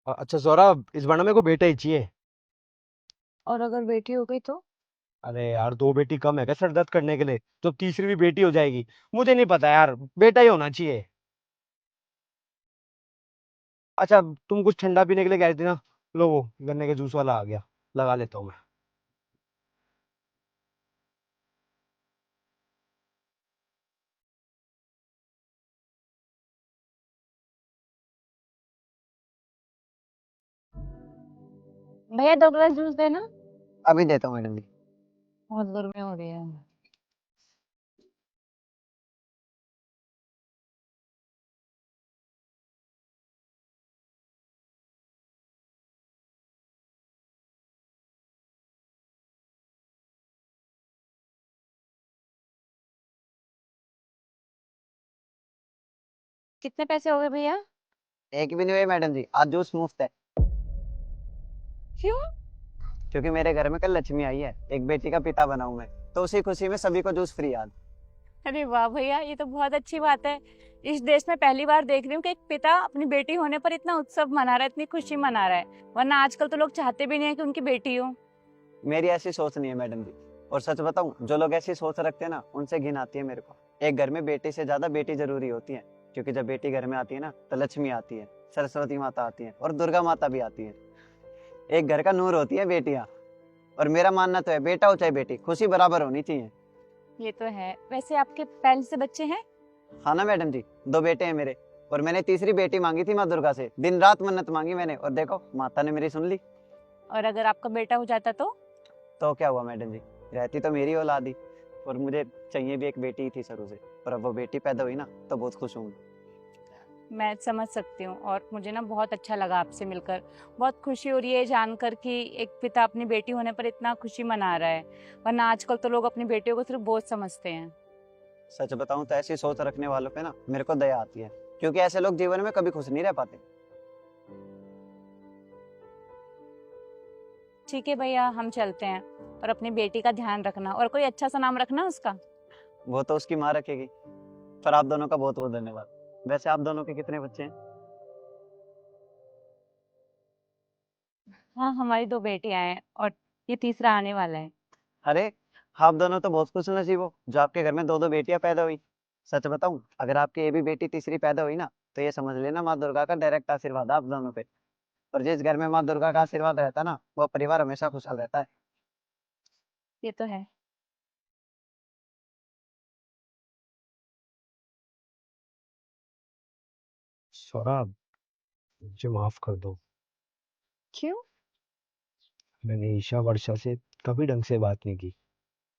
अच्छा सौरभ, इस बार ना मेरे को बेटा ही चाहिए। और अगर बेटी हो गई तो? अरे यार, दो बेटी कम है क्या सर दर्द करने के लिए? तो अब तीसरी भी बेटी हो जाएगी। मुझे नहीं पता यार, बेटा ही होना चाहिए। अच्छा, तुम कुछ ठंडा पीने के लिए कह रही थी ना। लो, वो गन्ने के जूस वाला आ गया। लगा लेता हूँ मैं। भैया 2 गिलास जूस देना। अभी देता हूँ मैडम जी। बहुत गर्मी हो रही है। कितने पैसे हो गए भैया? एक भी नहीं हुए मैडम जी, आज जूस मुफ्त है। क्यों? क्योंकि मेरे घर में कल लक्ष्मी आई है, एक बेटी का पिता बना हूं मैं। तो उसी खुशी में सभी को जूस फ्री आज। अरे वाह भैया, ये तो बहुत अच्छी बात है। इस देश में पहली बार देख रही हूँ कि एक पिता अपनी बेटी होने पर इतना उत्सव मना रहा है, इतनी खुशी मना रहा है। वरना आजकल तो लोग चाहते भी नहीं है कि उनकी बेटी हो। मेरी ऐसी सोच नहीं है मैडम जी। और सच बताऊं, जो लोग ऐसी सोच रखते हैं ना, उनसे घिन आती है मेरे को। एक घर में बेटी से ज्यादा बेटी जरूरी होती है। क्योंकि जब बेटी घर में आती है ना, तो लक्ष्मी आती है, सरस्वती माता आती है और दुर्गा माता भी आती है। एक घर का नूर होती है बेटियां। और मेरा मानना तो है, बेटा हो चाहे बेटी, खुशी बराबर होनी चाहिए। ये तो है। वैसे आपके पहले से बच्चे हैं? हाँ ना मैडम जी, दो बेटे हैं मेरे। और मैंने तीसरी बेटी मांगी थी माँ दुर्गा से, दिन रात मन्नत मांगी मैंने, और देखो माता ने मेरी सुन ली। और अगर आपका बेटा हो जाता तो? तो क्या हुआ मैडम जी, रहती तो मेरी औलाद ही। और मुझे चाहिए भी एक बेटी ही थी शुरू से। और अब वो बेटी पैदा हुई ना, तो बहुत खुश हूँ। मैं समझ सकती हूँ, और मुझे ना बहुत अच्छा लगा आपसे मिलकर। बहुत खुशी हो रही है जानकर कि एक पिता अपनी बेटी होने पर इतना खुशी मना रहा है। वरना आजकल तो लोग अपनी बेटियों को सिर्फ बोझ समझते हैं। सच बताऊं तो ऐसी सोच रखने वालों पे ना मेरे को दया आती है। क्योंकि ऐसे लोग जीवन में कभी खुश नहीं रह पाते। ठीक है भैया, हम चलते हैं। और अपनी बेटी का ध्यान रखना, और कोई अच्छा सा नाम रखना उसका। वो तो उसकी माँ रखेगी। पर आप दोनों का बहुत बहुत धन्यवाद। वैसे आप दोनों के कितने बच्चे हैं? हाँ, हमारी 2 बेटियां हैं, और ये तीसरा आने वाला है। अरे, आप दोनों तो बहुत खुश नसीब हो जो आपके घर में दो दो बेटियां पैदा हुई। सच बताऊं, अगर आपकी ये भी बेटी तीसरी पैदा हुई ना, तो ये समझ लेना माँ दुर्गा का डायरेक्ट आशीर्वाद है आप दोनों पे। और जिस घर में माँ दुर्गा का आशीर्वाद रहता है ना, वो परिवार हमेशा खुशहाल रहता है। ये तो है। सौरभ, मुझे माफ कर दो। क्यों? मैंने ईशा वर्षा से कभी ढंग से बात नहीं की।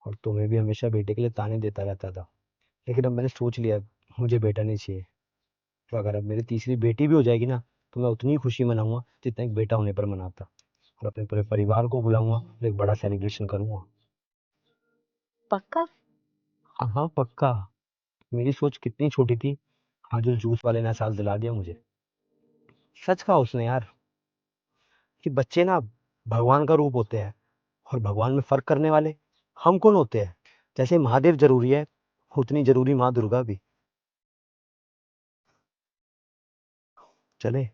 और तुम्हें भी हमेशा बेटे के लिए ताने देता रहता था। लेकिन अब मैंने सोच लिया, मुझे बेटा नहीं चाहिए। तो अगर अब मेरी तीसरी बेटी भी हो जाएगी ना, तो मैं उतनी ही खुशी मनाऊंगा जितना एक बेटा होने पर मनाता। और अपने पूरे परिवार को बुलाऊंगा और एक बड़ा सेलिब्रेशन करूंगा। पक्का? हाँ हाँ, पक्का। मेरी सोच कितनी छोटी थी, आज उस जूस वाले ने एहसास दिला दिया मुझे। सच कहा उसने यार, कि बच्चे ना भगवान का रूप होते हैं। और भगवान में फर्क करने वाले हम कौन होते हैं? जैसे महादेव जरूरी है, उतनी जरूरी माँ दुर्गा भी। चले।